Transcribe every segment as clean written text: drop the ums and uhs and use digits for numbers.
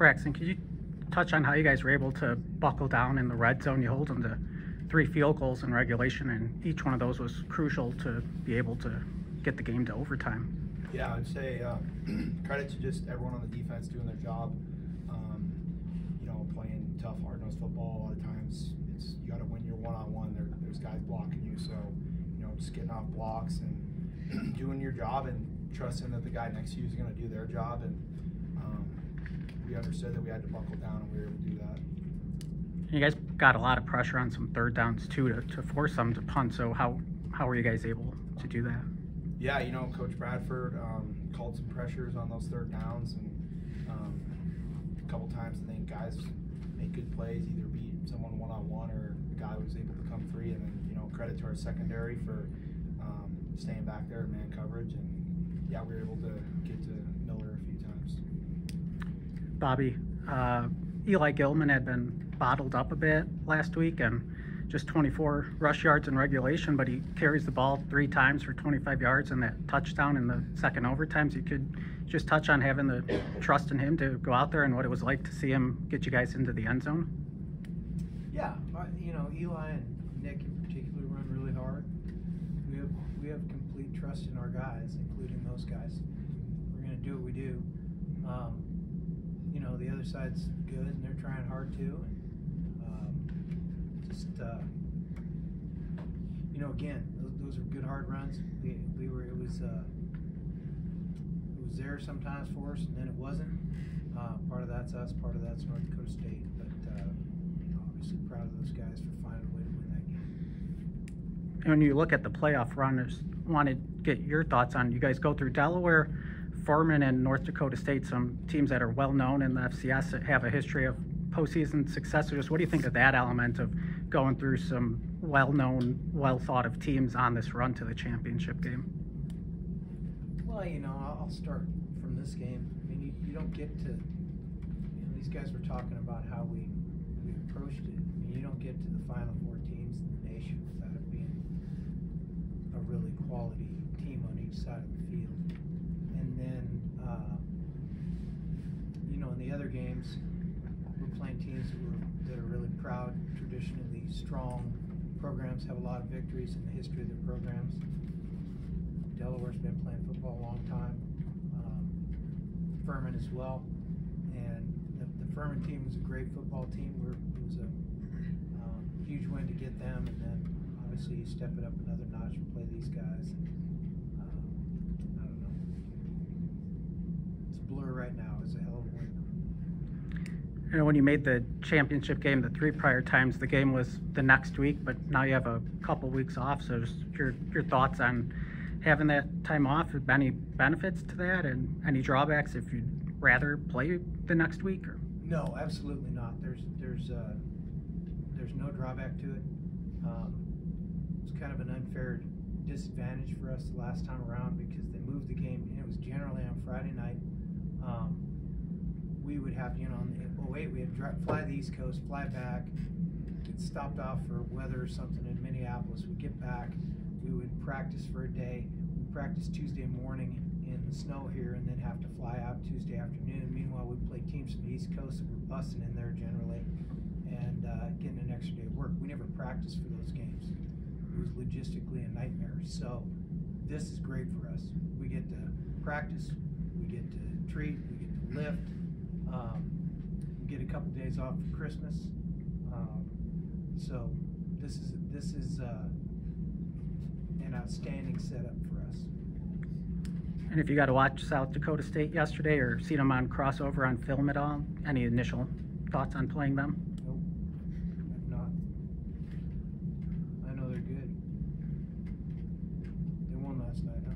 Braxton, could you touch on how you guys were able to buckle down in the red zone? You hold them to 3 field goals in regulation, and each one of those was crucial to be able to get the game to overtime. Yeah, I'd say credit to just everyone on the defense doing their job. You know, playing tough, hard-nosed football, a lot of times you got to win your one-on-one. There's guys blocking you, so you know, just getting off blocks and doing your job and trusting that the guy next to you is going to do their job. And we understood that we had to buckle down, and we were able to do that. You guys got a lot of pressure on some third downs too to force them to punt. So how were you guys able to do that? Yeah, you know, Coach Bradford called some pressures on those third downs, and a couple times I think guys made good plays, either beat someone one-on-one or the guy was able to come free. And then, you know, credit to our secondary for staying back there in man coverage. And yeah, we were able to get to Miller a few times. Bobby, Eli Gilman had been bottled up a bit last week and just 24 rush yards in regulation, but he carries the ball 3 times for 25 yards and that touchdown in the second overtime. So you could just touch on having the trust in him to go out there and what it was like to see him get you guys into the end zone. Yeah, you know, Eli and Nick in particular run really hard. We have complete trust in our guys, including those guys. We're going to do what we do. You know, the other side's good and they're trying hard too. You know, again, those are good hard runs. It was there sometimes for us, and then it wasn't. Part of that's us, part of that's North Dakota State. But you know, obviously proud of those guys for finding a way to win that game. And when you look at the playoff run, I just want to get your thoughts on. You guys go through Delaware, Furman, and North Dakota State, some teams that are well known in the FCS that have a history of postseason success. So just what do you think of that element of going through some well-known, well-thought-of teams on this run to the championship game? Well, you know, I'll start from this game. I mean, you don't get to, you know, these guys were talking about how we approached it. I mean, you don't get to the final 4 teams in the nation without it being a really quality team on each side of the field. And then, you know, in the other games, we're playing teams that are really proud, traditionally strong programs, have a lot of victories in the history of their programs. Delaware's been playing football a long time. Furman as well. And the Furman team was a great football team. It was a huge win to get them, and then obviously you step it up another notch and play these guys. I don't know. It's a blur right now. It's a hell of a win. You know, when you made the championship game the 3 prior times, the game was the next week, but now you have a couple weeks off. So just your thoughts on having that time off, any benefits to that and any drawbacks if you'd rather play the next week? Or? No, absolutely not. There's no drawback to it. It's kind of an unfair disadvantage for us the last time around because they moved the game, and it was generally on Friday night. We would have, you know, we had to fly the East Coast, fly back, get stopped off for weather or something in Minneapolis. We'd get back, we would practice for a day. We'd practice Tuesday morning in the snow here and then have to fly out Tuesday afternoon. Meanwhile, we'd play teams from the East Coast that were busting in there generally and getting an extra day of work. We never practiced for those games. It was logistically a nightmare. So this is great for us. We get to practice, we get to treat, we get to lift. We get a couple days off for Christmas, so this is an outstanding setup for us. And if you got to watch South Dakota State yesterday or seen them on crossover on film at all, any initial thoughts on playing them? Nope, I've not. I know they're good. They won last night, huh?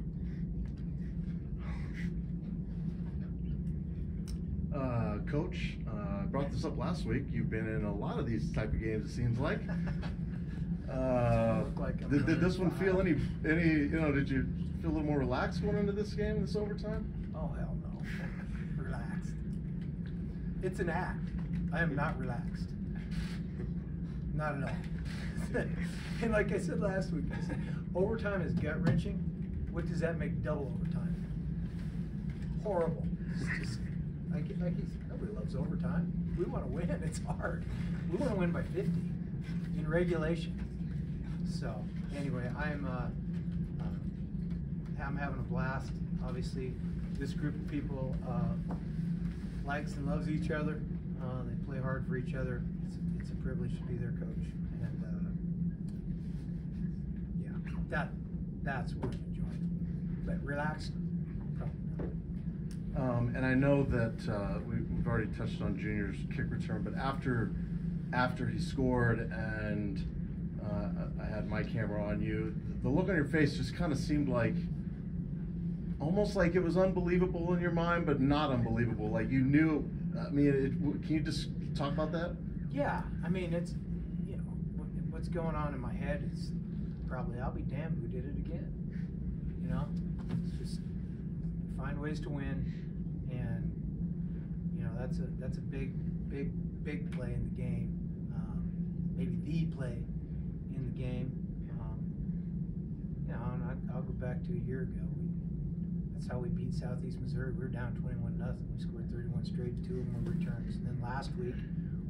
Coach, I brought this up last week. You've been in a lot of these type of games, it seems like. Did this one feel any, you know, did you feel a little more relaxed going into this game, this overtime? Oh, hell no. Relaxed. It's an act. I am not relaxed. Not at all. And like I said last week, I said, overtime is gut-wrenching. What does that make double overtime? Horrible. It's just, like nobody loves overtime. We want to win. It's hard. We want to win by 50 in regulation. So anyway, I'm having a blast. Obviously, this group of people likes and loves each other. They play hard for each other. It's a privilege to be their coach, and yeah, that's what I'm enjoying. But relaxed. And I know that we've already touched on Junior's kick return, but after he scored and I had my camera on you, the look on your face just kind of seemed like, almost like it was unbelievable in your mind, but not unbelievable. Like you knew. I mean, can you just talk about that? Yeah, I mean, it's, you know, what's going on in my head is probably, I'll be damned who did it again. You know, it's just find ways to win, and you know that's a big play in the game. Maybe the play in the game. You know, and I'll go back to a year ago. That's how we beat Southeast Missouri. We were down 21-0. We scored 31 straight, 2 of them were returns. And then last week,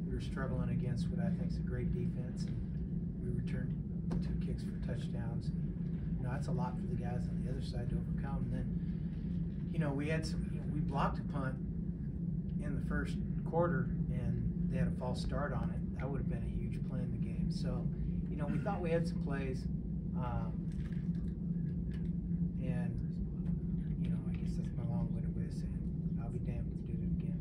we were struggling against what I think is a great defense, and we returned 2 kicks for touchdowns. And, you know, that's a lot for the guys on the other side to overcome. And then, you know, we blocked a punt in the first quarter, and they had a false start on it. That would have been a huge play in the game. So, you know, we thought we had some plays. And, you know, I guess that's my long-winded way of saying, I'll be damned if we did it again.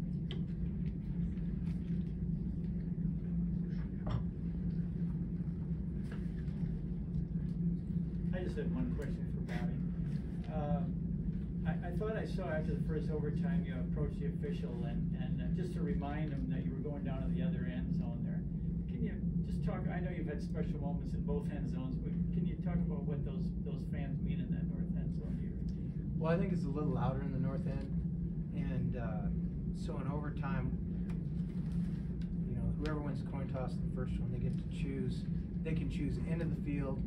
I just have one question for Bobby. I thought I saw after the first overtime you approached the official and just to remind him that you were going down to the other end zone there. Can you just talk, I know you've had special moments in both end zones, but can you talk about what those fans mean in that north end zone here? Well, I think it's a little louder in the north end, and so in overtime, you know, whoever wins the coin toss in the first one, they get to choose. They can choose end of the field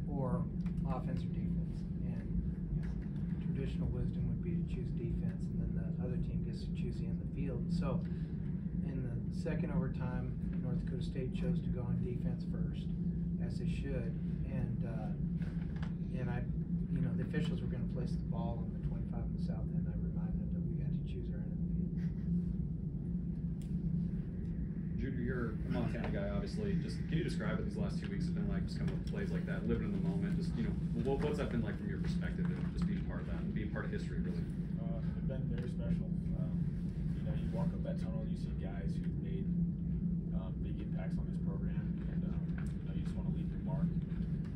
or offense or defense. And traditional wisdom would be to choose defense, and then the other team gets to choose the end of the field. So in the second overtime, North Dakota State chose to go on defense first, as they should, and I, you know, the officials were going to place the ball on the 25 in the south end. I reminded them that we got to choose our end of the field. Junior, you're a Montana guy, obviously. Just can you describe what these last 2 weeks have been like? Just coming up with plays like that, living in the moment. Just, you know, what's that been like from your perspective, and just being part of that, and being part of history, really? It's been very special. You know, you walk up that tunnel, you see guys who've made big impacts on this program, and you know, you just want to leave your mark.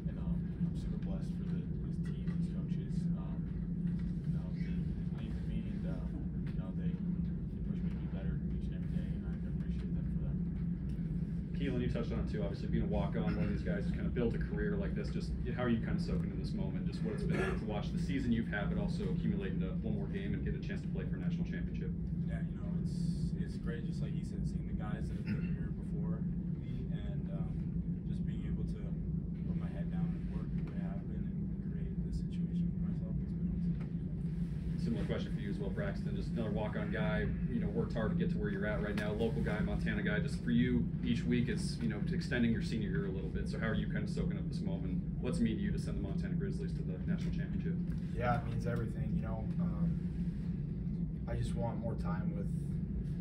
And I'm super blessed for his team, his coaches. You know, they believe in me, and you know, they push me to be better each and every day, and I appreciate that for them. Keelan, you touched on it too. Obviously, being a walk-on, one of these guys who's kind of built a career like this. Just how are you kind of soaking in this moment? Just what it's been like to watch the season you've had, but also accumulate into one more game and get a chance to play for a national championship. Yeah, you know, it's great. Just like he said, seeing the guys that have been here before me, and just being able to put my head down and work the way I've been and create this situation for myself. It's been awesome. Similar question for you as well, Braxton. Just another walk-on guy. You know, worked hard to get to where you're at right now. Local guy, Montana guy. Just for you, each week is, you know, extending your senior year a little bit. So how are you kind of soaking up this moment? What's it mean to you to send the Montana Grizzlies to the national championship? Yeah, it means everything. You know, I just want more time with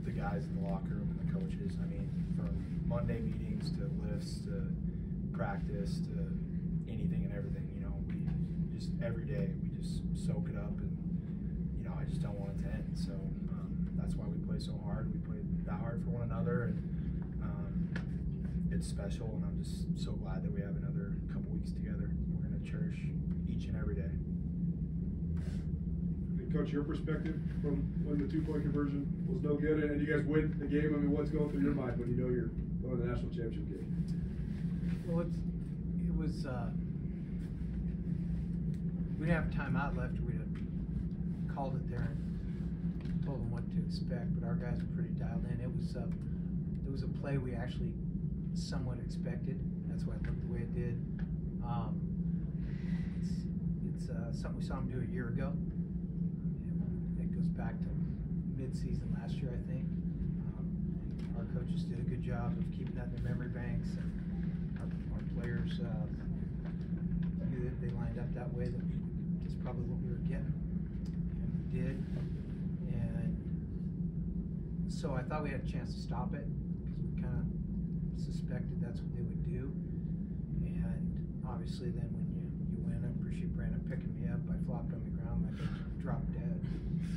the guys in the locker room and the coaches. I mean, from Monday meetings to lifts to practice to anything and everything. You know, we just every day we just soak it up, and you know, I just don't want it to end. So that's why we play so hard. We play that hard for one another, and it's special. And I'm just so glad that we have another couple weeks together. We're gonna cherish each and every day. Coach, your perspective from when the 2-point conversion was no good, and you guys win the game. I mean, what's going through your mind when you know you're going to the national championship game? Well, it was we didn't have timeout left. We'd have called it there and told them what to expect, but our guys were pretty dialed in. It was a play we actually somewhat expected. That's why it looked the way it did. It's something we saw him do a year ago. It goes back to mid-season last year, I think. And our coaches did a good job of keeping that in their memory banks, and our players knew that they lined up that way. That's probably what we were getting, and we did. And so I thought we had a chance to stop it, because we kind of suspected that's what they would do. And obviously then when you win, I appreciate Brandon picking me up. I flopped on the ground like I dropped dead.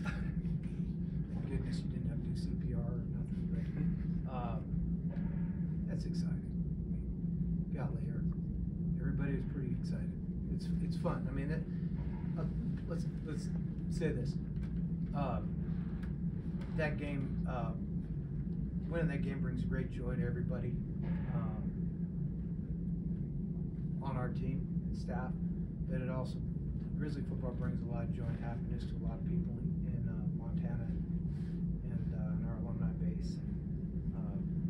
Thank goodness you didn't have to do CPR or nothing, but that's exciting. I mean, golly, everybody was pretty excited. It's fun. I mean, let's say this. That game, winning that game brings great joy to everybody on our team and staff, but it also, Grizzly football brings a lot of joy and happiness to a lot of people in Montana and in our alumni base.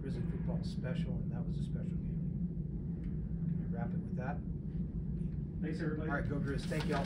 Grizzly football is special, and that was a special game. Can I wrap it with that? Thanks, everybody. All right, go Grizz. Thank y'all.